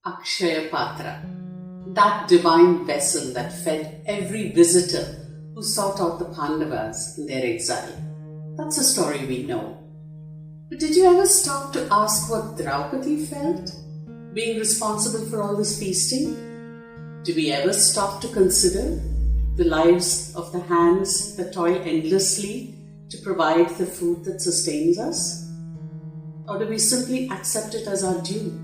Akshaya Patra, that divine vessel that fed every visitor who sought out the Pandavas in their exile. That's a story we know. But did you ever stop to ask what Draupadi felt, being responsible for all this feasting? Do we ever stop to consider the lives of the hands that toil endlessly to provide the food that sustains us? Or do we simply accept it as our due?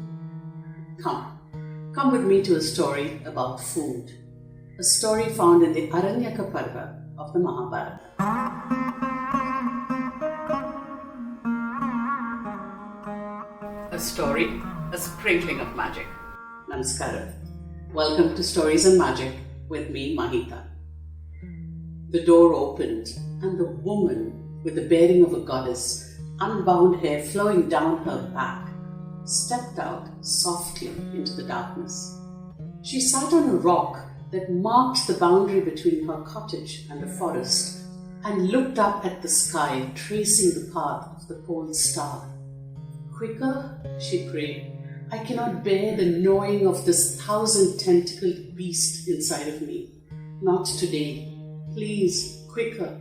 Come with me to a story about food. A story found in the Aranyaka Parva of the Mahabharata. A story, a sprinkling of magic. Namaskaram. Welcome to Stories and Magic with me, Mahitha. The door opened and the woman with the bearing of a goddess, unbound hair flowing down her back, stepped out softly into the darkness. She sat on a rock that marked the boundary between her cottage and the forest and looked up at the sky, tracing the path of the pole star. "Quicker," she prayed. "I cannot bear the gnawing of this 1,000-tentacled beast inside of me. Not today. Please, quicker."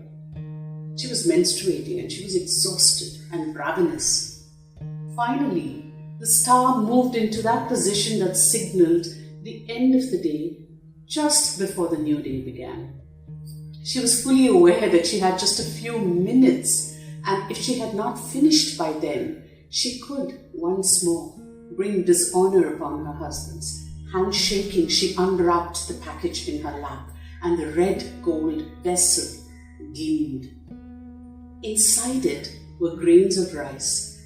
She was menstruating and she was exhausted and ravenous. Finally, the star moved into that position that signaled the end of the day just before the new day began. She was fully aware that she had just a few minutes, and if she had not finished by then, she could once more bring dishonor upon her husbands. Hand shaking, she unwrapped the package in her lap, and the red gold vessel gleamed. Inside it were grains of rice,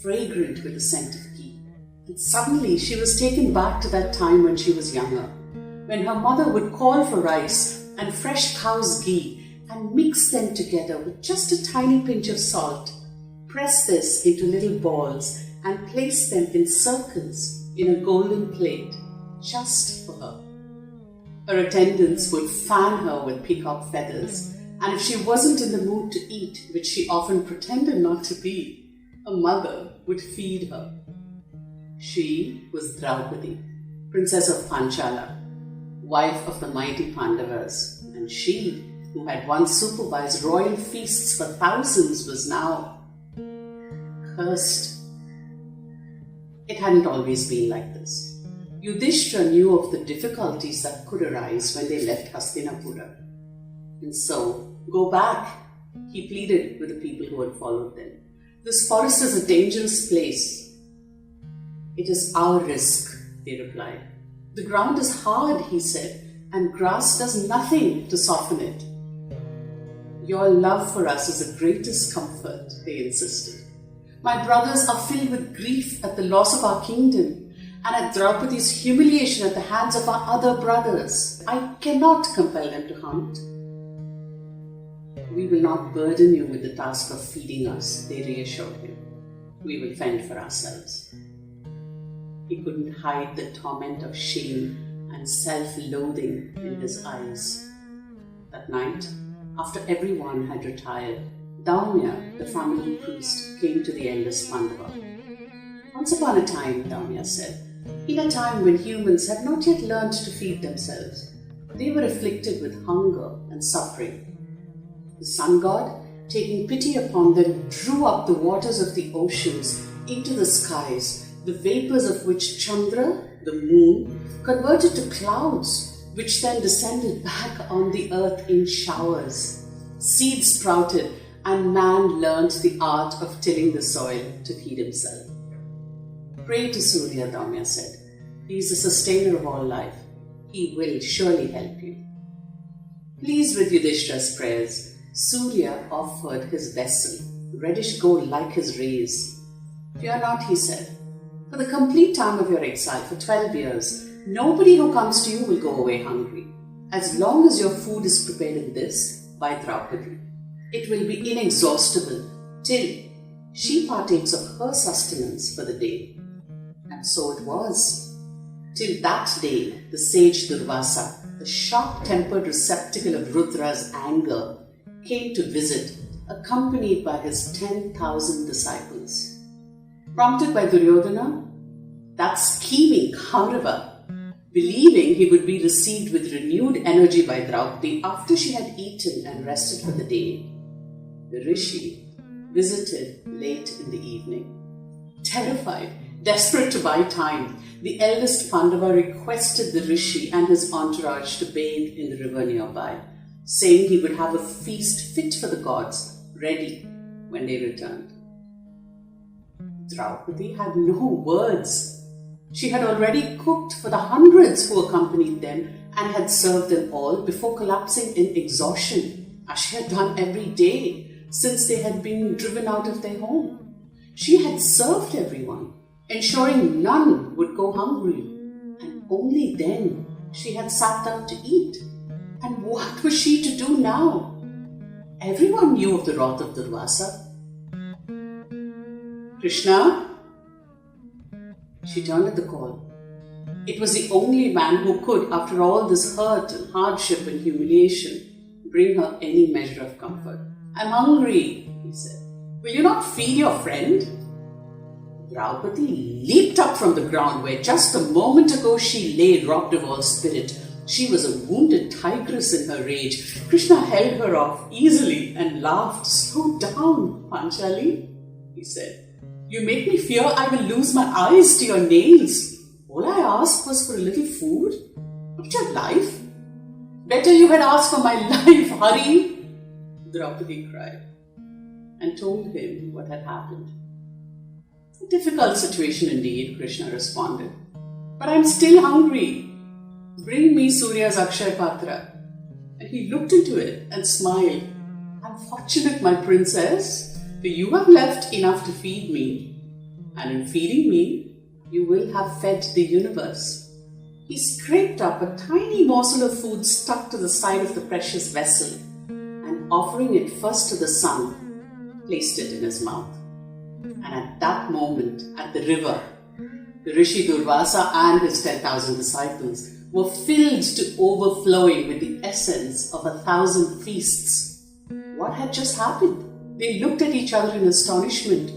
fragrant with the scent of ghee. And suddenly she was taken back to that time when she was younger, when her mother would call for rice and fresh cow's ghee and mix them together with just a tiny pinch of salt, press this into little balls and place them in circles in a golden plate just for her. Her attendants would fan her with peacock feathers, and if she wasn't in the mood to eat, which she often pretended not to be, a mother would feed her. She was Draupadi, princess of Panchala, wife of the mighty Pandavas, and she, who had once supervised royal feasts for thousands, was now cursed. It hadn't always been like this. Yudhishthira knew of the difficulties that could arise when they left Hastinapura. And so, "Go back," he pleaded with the people who had followed them. "This forest is a dangerous place." "It is our risk," they replied. "The ground is hard," he said, "and grass does nothing to soften it." "Your love for us is the greatest comfort," they insisted. "My brothers are filled with grief at the loss of our kingdom and at Draupadi's humiliation at the hands of our other brothers. I cannot compel them to hunt." "We will not burden you with the task of feeding us," they reassured him. "We will fend for ourselves." He couldn't hide the torment of shame and self-loathing in his eyes. That night, after everyone had retired, Daumya, the family priest, came to the eldest Pandava. "Once upon a time," Daumya said, "in a time when humans had not yet learned to feed themselves, they were afflicted with hunger and suffering. The sun god, taking pity upon them, drew up the waters of the oceans into the skies, the vapors of which Chandra, the moon, converted to clouds, which then descended back on the earth in showers. Seeds sprouted, and man learned the art of tilling the soil to feed himself." "Pray to Surya," Daumya said. "He is the sustainer of all life. He will surely help you." Pleased with Yudhishthira's prayers, Surya offered his vessel, reddish gold like his rays. "Fear not," he said. "For the complete time of your exile, for 12 years, nobody who comes to you will go away hungry, as long as your food is prepared in this by Draupadi. It will be inexhaustible till she partakes of her sustenance for the day." And so it was. Till that day, the sage Durvasa, the sharp-tempered receptacle of Rudra's anger, came to visit, accompanied by his 10,000 disciples. Prompted by Duryodhana, That scheming Kaurava, believing he would be received with renewed energy by Draupadi after she had eaten and rested for the day, the Rishi visited late in the evening. Terrified, desperate to buy time, the eldest Pandava requested the Rishi and his entourage to bathe in the river nearby, saying he would have a feast fit for the gods ready when they returned. Draupadi had no words. She had already cooked for the hundreds who accompanied them and had served them all before collapsing in exhaustion, as she had done every day since they had been driven out of their home. She had served everyone, ensuring none would go hungry, and only then she had sat down to eat. And what was she to do now? Everyone knew of the wrath of Durvasa. Krishna? She turned at the call. It was the only man who could, after all this hurt and hardship and humiliation, bring her any measure of comfort. I'm hungry, he said. Will you not feed your friend? Draupadi leaped up from the ground where just a moment ago she lay robbed of all spirit. She was a wounded tigress in her rage. Krishna held her off easily and laughed. Slow down, Panchali, he said. You make me fear I will lose my eyes to your nails. All I asked was for a little food, not your life. Better you had asked for my life, Hari, Draupadi cried, and told him what had happened. A difficult situation indeed, Krishna responded. But I'm still hungry. Bring me Surya's Akshaya Patra. And he looked into it and smiled. I'm fortunate, my princess, for you have left enough to feed me. And in feeding me, you will have fed the universe. He scraped up a tiny morsel of food stuck to the side of the precious vessel and, offering it first to the sun, placed it in his mouth. And at that moment, at the river, the Rishi Durvasa and his 10,000 disciples were filled to overflowing with the essence of 1,000 feasts. What had just happened? They looked at each other in astonishment.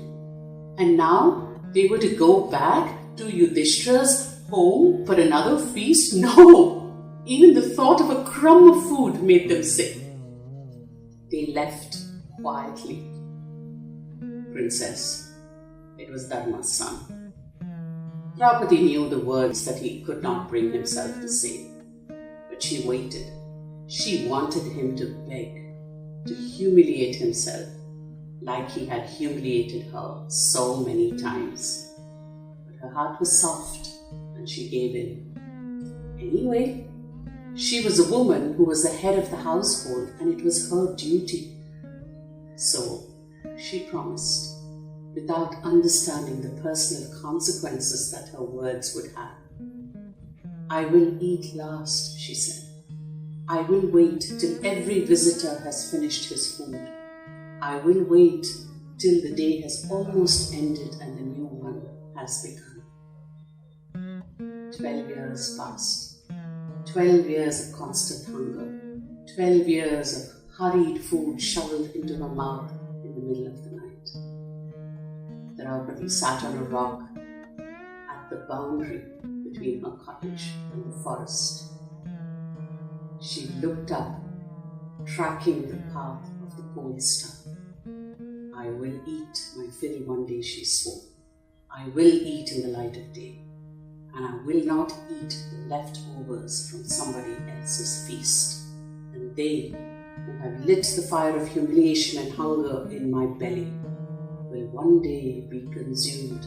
And now they were to go back to Yudhishthira's home for another feast? No! Even the thought of a crumb of food made them sick. They left quietly. Princess, it was Dharma's son. Draupadi knew the words that he could not bring himself to say. But she waited. She wanted him to beg, to humiliate himself, like he had humiliated her so many times. But her heart was soft and she gave in. Anyway, she was a woman who was the head of the household and it was her duty. So she promised, without understanding the personal consequences that her words would have. I will eat last, she said. I will wait till every visitor has finished his food. I will wait till the day has almost ended and the new one has begun. 12 years passed. 12 years of constant hunger. 12 years of hurried food shoveled into her mouth in the middle of the night. Draupadi sat on a rock at the boundary between her cottage and the forest. She looked up, tracking the path of the pole star. I will eat my fill one day, she swore. I will eat in the light of day, and I will not eat the leftovers from somebody else's feast. And they who have lit the fire of humiliation and hunger in my belly will one day be consumed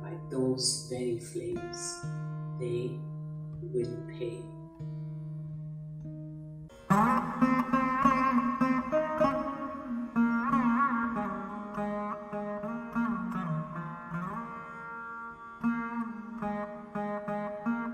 by those very flames. They will pay.